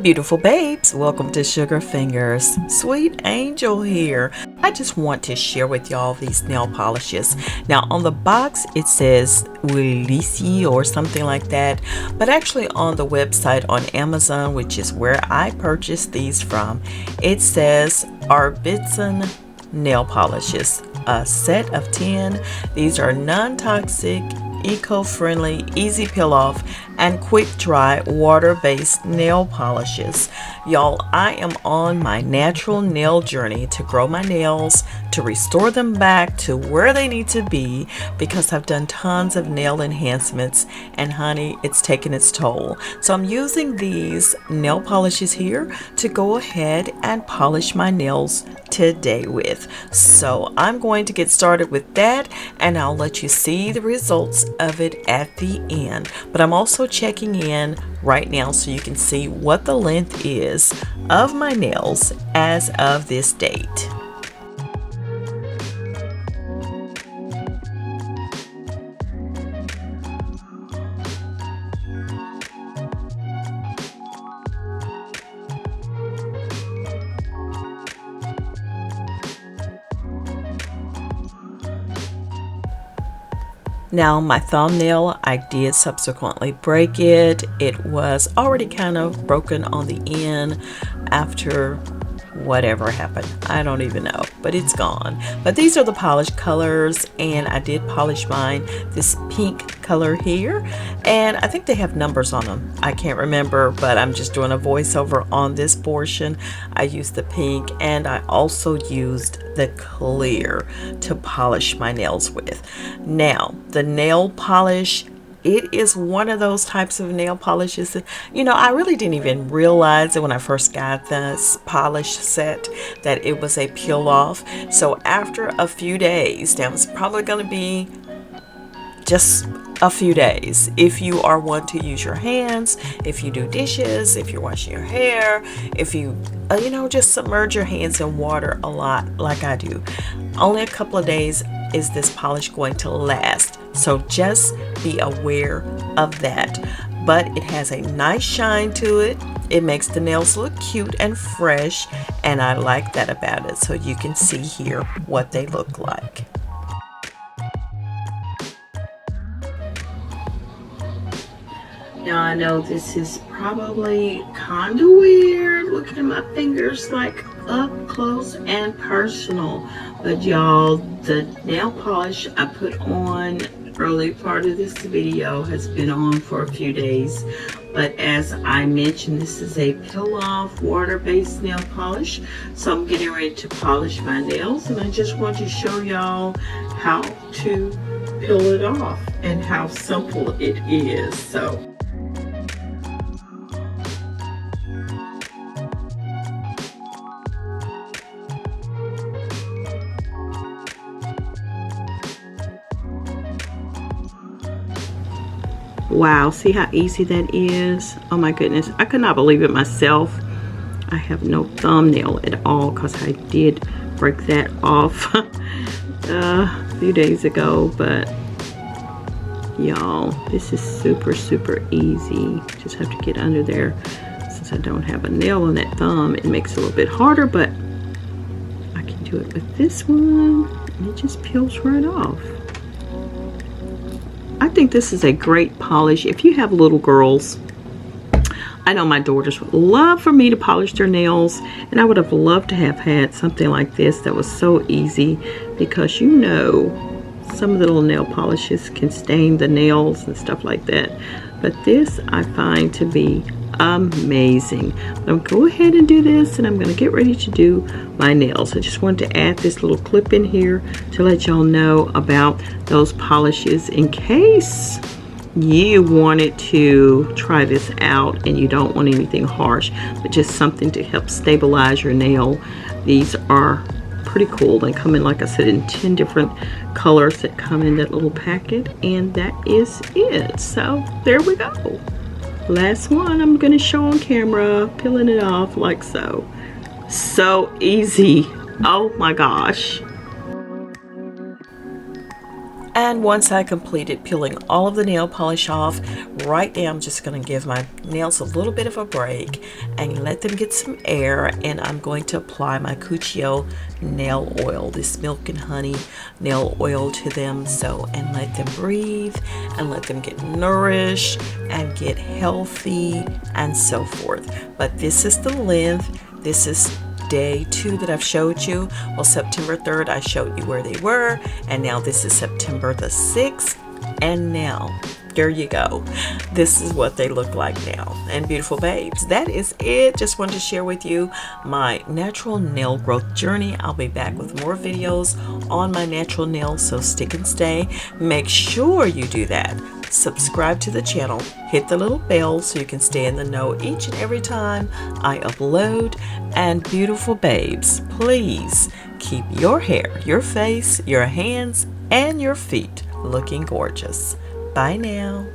Beautiful babes, welcome to Sugar Fingers. Sweet Angel here. I just want to share with y'all these nail polishes. Now on the box it says Wilisi or something like that, but actually on the website on Amazon, which is where I purchased these from, it says Abitzon nail polishes, a set of 10. These are non-toxic, eco-friendly, easy peel off, and quick dry water-based nail polishes. Y'all, I am on my natural nail journey to grow my nails, to restore them back to where they need to be, because I've done tons of nail enhancements and honey, it's taken its toll. So I'm using these nail polishes here to go ahead and polish my nails today with. So I'm going to get started with that, and I'll let you see the results of it at the end. But I'm also checking in right now so you can see what the length is of my nails as of this date. Now my thumbnail, I did subsequently break it. It was already kind of broken on the end after whatever happened. I don't even know, but it's gone. But these are the polish colors, and I did polish mine this pink color here, and I think they have numbers on them. I can't remember, but I'm just doing a voiceover on this portion. I used the pink, and I also used the clear to polish my nails with. Now the nail polish, it is one of those types of nail polishes that, I really didn't even realize it when I first got this polish set that it was a peel off. So after a few days, now it's probably going to be just a few days. If you are one to use your hands, if you do dishes, if you're washing your hair, if you, just submerge your hands in water a lot like I do, only a couple of days is this polish going to last. So just be aware of that. But it has a nice shine to it. It makes the nails look cute and fresh, and I like that about it. So you can see here what they look like. Now I know this is probably kind of weird looking at my fingers like up close and personal, but y'all, the nail polish I put on early part of this video has been on for a few days, but as I mentioned, this is a peel off water-based nail polish. So I'm getting ready to polish my nails, and I just want to show y'all how to peel it off and how simple it is. So wow, see how easy that is? Oh my goodness, I could not believe it myself. I have no thumbnail at all because I did break that off a few days ago, but y'all, this is super easy. Just have to get under there. Since I don't have a nail on that thumb, it makes it a little bit harder, but I can do it with this one, and it just peels right off. I think this is a great polish if you have little girls. I know my daughters would love for me to polish their nails, and I would have loved to have had something like this that was so easy, because some of the little nail polishes can stain the nails and stuff like that, but this I find to be amazing. I'm going to go ahead and do this, and I'm going to get ready to do my nails. I just wanted to add this little clip in here to let y'all know about those polishes in case you wanted to try this out and you don't want anything harsh, but just something to help stabilize your nail. These are pretty cool. They come in, like I said, in 10 different colors that come in that little packet, and that is it. So there we go. Last one I'm going to show on camera, peeling it off like so. So easy. Oh my gosh. And once I completed peeling all of the nail polish off, right now I'm just going to give my nails a little bit of a break and let them get some air, and I'm going to apply my Cuccio nail oil, this milk and honey nail oil, to them, and let them breathe and let them get nourished and get healthy and so forth. But this is the length. This is day 2 that I've showed you. Well, September 3rd I showed you where they were, and now this is September the 6th, and now there you go. This is what they look like now. And beautiful babes, that is it. Just wanted to share with you my natural nail growth journey. I'll be back with more videos on my natural nails, so stick and stay. Make sure you do that. Subscribe to the channel, hit the little bell so you can stay in the know each and every time I upload. And beautiful babes, please keep your hair, your face, your hands, and your feet looking gorgeous. Bye now.